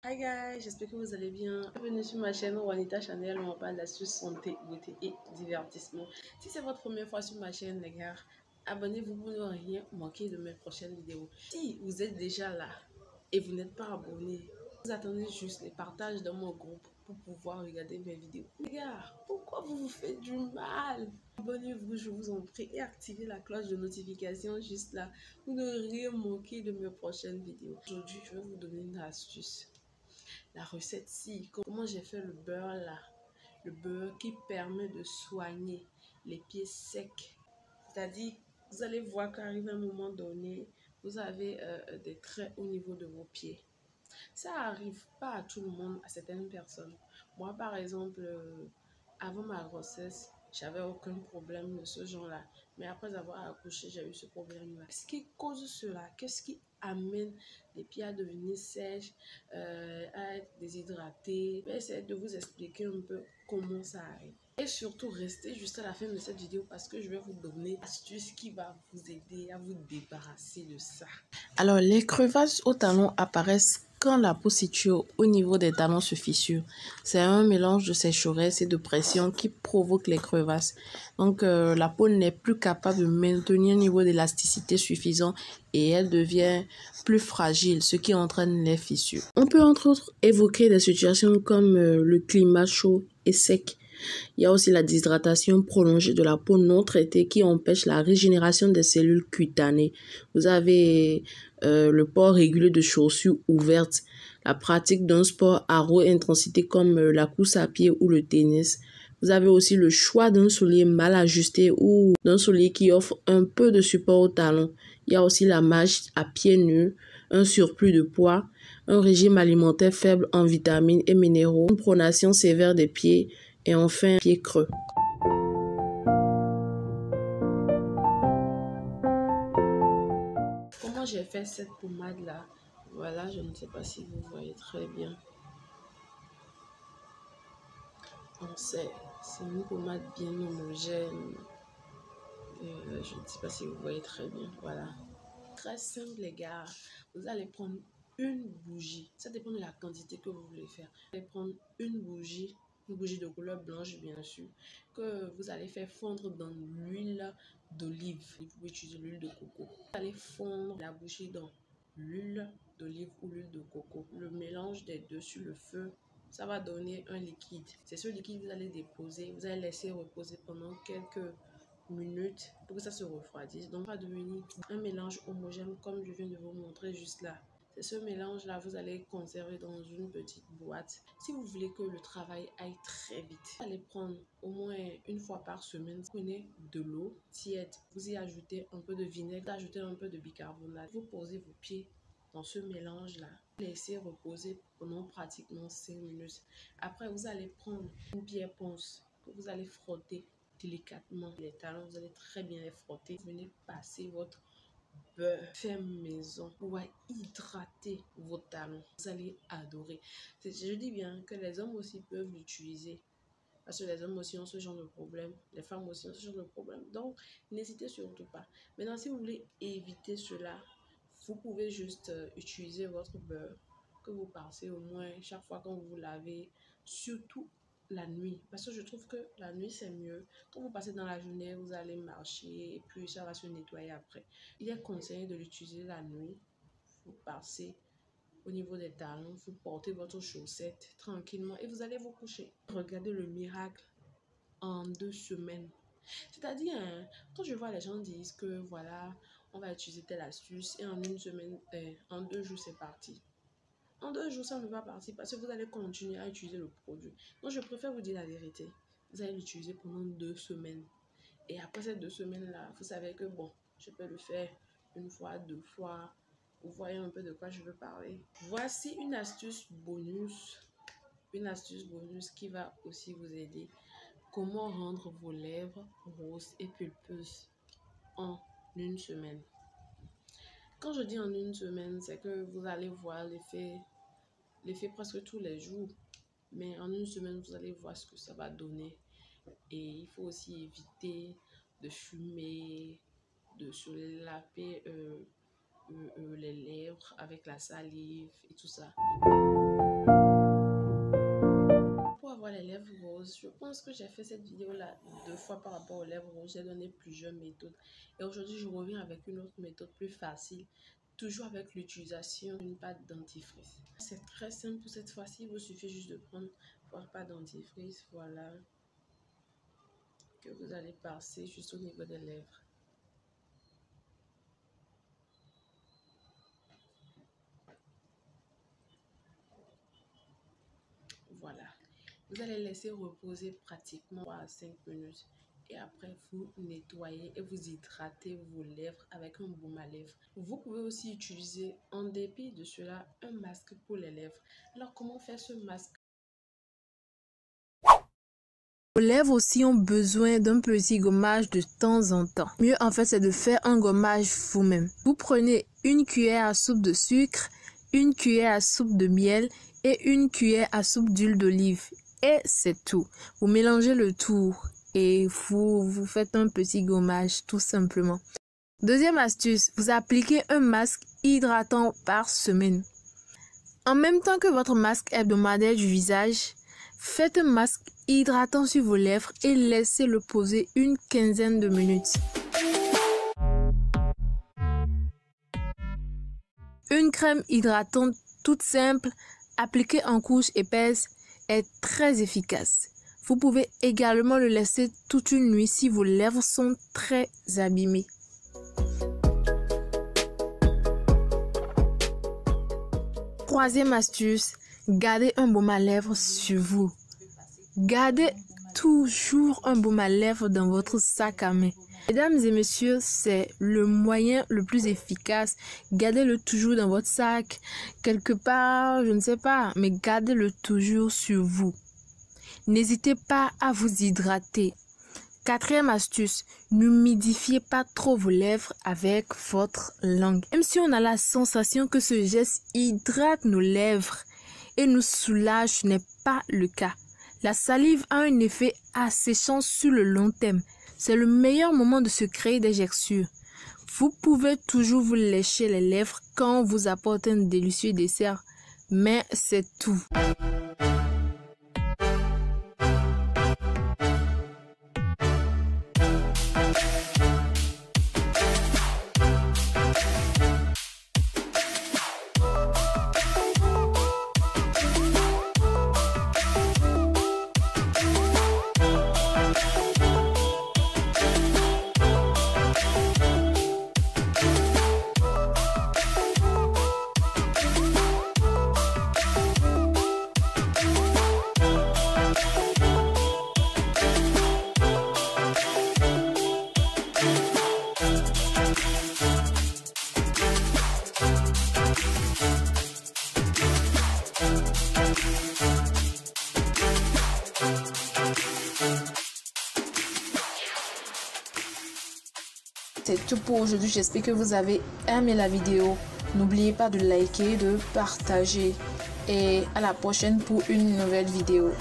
Hi guys, j'espère que vous allez bien. Bienvenue sur ma chaîne Juanita Chanel où on parle d'astuces santé, beauté et divertissement. Si c'est votre première fois sur ma chaîne les gars, abonnez-vous pour ne rien manquer de mes prochaines vidéos. Si vous êtes déjà là et vous n'êtes pas abonné, vous attendez juste les partages dans mon groupe pour pouvoir regarder mes vidéos. Les gars, pourquoi vous vous faites du mal? Abonnez-vous, je vous en prie, et activez la cloche de notification juste là pour ne rien manquer de mes prochaines vidéos. Aujourd'hui, je vais vous donner une astuce. La recette ci, comment j'ai fait le beurre là, le beurre qui permet de soigner les pieds secs. C'est-à-dire, vous allez voir qu'arrive un moment donné, vous avez des traits au niveau de vos pieds. Ça arrive pas à tout le monde, à certaines personnes. Moi, par exemple, avant ma grossesse, j'avais aucun problème de ce genre-là. Mais après avoir accouché, j'ai eu ce problème-là. Qu'est-ce qui cause cela? Qu'est-ce qui amène les pieds à devenir sèches, à être déshydratés? Je vais essayer de vous expliquer un peu comment ça arrive. Et surtout, restez jusqu'à la fin de cette vidéo parce que je vais vous donner une astuce qui va vous aider à vous débarrasser de ça. Alors, les crevasses au talon apparaissent quand la peau située au niveau des talons se fissure. C'est un mélange de sécheresse et de pression qui provoque les crevasses. Donc, la peau n'est plus capable de maintenir un niveau d'élasticité suffisant et elle devient plus fragile, ce qui entraîne les fissures. On peut entre autres évoquer des situations comme le climat chaud et sec. Il y a aussi la déshydratation prolongée de la peau non traitée qui empêche la régénération des cellules cutanées. Vous avez le port régulier de chaussures ouvertes, la pratique d'un sport à haute intensité comme la course à pied ou le tennis. Vous avez aussi le choix d'un soulier mal ajusté ou d'un soulier qui offre un peu de support au talon. Il y a aussi la marche à pieds nus, un surplus de poids, un régime alimentaire faible en vitamines et minéraux, une pronation sévère des pieds et enfin pied creux. Comment j'ai fait cette pommade là? Voilà, je ne sais pas si vous voyez très bien. C'est une pommade bien homogène. Je ne sais pas si vous voyez très bien. Voilà. Très simple les gars. Vous allez prendre une bougie. Ça dépend de la quantité que vous voulez faire. Vous allez prendre une bougie de couleur blanche bien sûr, que vous allez faire fondre dans l'huile d'olive. Vous pouvez utiliser l'huile de coco. Vous allez fondre la bougie dans l'huile d'olive ou l'huile de coco. Le mélange des deux sur le feu, ça va donner un liquide. C'est ce liquide que vous allez déposer. Vous allez laisser reposer pendant quelques minutes pour que ça se refroidisse. Donc, ça va devenir un mélange homogène comme je viens de vous montrer juste là. C'est ce mélange-là, vous allez conserver dans une petite boîte. Si vous voulez que le travail aille très vite, vous allez prendre au moins une fois par semaine. Vous prenez de l'eau tiède, vous y ajoutez un peu de vinaigre, vous ajoutez un peu de bicarbonate. Vous posez vos pieds dans ce mélange-là. Laissez reposer pendant pratiquement 5 minutes. Après, vous allez prendre une pierre ponce que vous allez frotter délicatement les talons. Vous allez très bien les frotter. Vous venez passer votre beurre fait maison pour hydrater vos talons. Vous allez adorer. Je dis bien que les hommes aussi peuvent l'utiliser. Parce que les hommes aussi ont ce genre de problème. Les femmes aussi ont ce genre de problème. Donc, n'hésitez surtout pas. Maintenant, si vous voulez éviter cela, vous pouvez juste utiliser votre beurre que vous passez au moins chaque fois quand vous vous lavez, surtout la nuit. Parce que je trouve que la nuit, c'est mieux. Quand vous passez dans la journée, vous allez marcher et puis ça va se nettoyer après. Il est conseillé de l'utiliser la nuit. Vous passez au niveau des talons, vous portez votre chaussette tranquillement et vous allez vous coucher. Regardez le miracle en 2 semaines. C'est-à-dire, hein, quand je vois les gens disent que voilà, on va utiliser telle astuce et en une semaine, en 2 jours, c'est parti. En 2 jours, ça ne va pas partir parce que vous allez continuer à utiliser le produit. Donc, je préfère vous dire la vérité. Vous allez l'utiliser pendant 2 semaines. Et après ces 2 semaines-là, vous savez que bon, je peux le faire une fois, 2 fois. Vous voyez un peu de quoi je veux parler. Voici une astuce bonus. Une astuce bonus qui va aussi vous aider. Comment rendre vos lèvres roses et pulpeuses en une semaine. Quand je dis en une semaine, c'est que vous allez voir l'effet presque tous les jours. Mais en une semaine, vous allez voir ce que ça va donner. Et il faut aussi éviter de fumer, de se laver les lèvres avec la salive et tout ça. pense que j'ai fait cette vidéo-là 2 fois par rapport aux lèvres rouges. J'ai donné plusieurs méthodes. Et aujourd'hui, je reviens avec une autre méthode plus facile. Toujours avec l'utilisation d'une pâte dentifrice. C'est très simple pour cette fois-ci. Il vous suffit juste de prendre votre pâte dentifrice. Voilà. Que vous allez passer juste au niveau des lèvres. Voilà. Vous allez laisser reposer pratiquement 3 à 5 minutes. Et après, vous nettoyez et vous hydratez vos lèvres avec un baume à lèvres. Vous pouvez aussi utiliser, en dépit de cela, un masque pour les lèvres. Alors, comment faire ce masque? Vos lèvres aussi ont besoin d'un petit gommage de temps en temps. Mieux en fait, c'est de faire un gommage vous-même. Vous prenez une cuillère à soupe de sucre, une cuillère à soupe de miel et une cuillère à soupe d'huile d'olive. Et c'est tout. Vous mélangez le tout et vous faites un petit gommage tout simplement. Deuxième astuce, vous appliquez un masque hydratant par semaine. En même temps que votre masque hebdomadaire du visage, faites un masque hydratant sur vos lèvres et laissez-le poser une quinzaine de minutes. Une crème hydratante toute simple, appliquée en couche épaisse, est très efficace. Vous pouvez également le laisser toute une nuit si vos lèvres sont très abîmées. Troisième astuce, gardez un baume à lèvres sur vous. Gardez toujours un baume à lèvres dans votre sac à main. Mesdames et messieurs, c'est le moyen le plus efficace. Gardez-le toujours dans votre sac, quelque part, je ne sais pas, mais gardez-le toujours sur vous. N'hésitez pas à vous hydrater. Quatrième astuce, n'humidifiez pas trop vos lèvres avec votre langue. Même si on a la sensation que ce geste hydrate nos lèvres et nous soulage, ce n'est pas le cas. La salive a un effet asséchant sur le long terme. C'est le meilleur moment de se créer des gerçures. Vous pouvez toujours vous lécher les lèvres quand on vous apporte un délicieux dessert, mais c'est tout. C'est tout pour aujourd'hui. J'espère que vous avez aimé la vidéo. N'oubliez pas de liker, de partager. Et à la prochaine pour une nouvelle vidéo.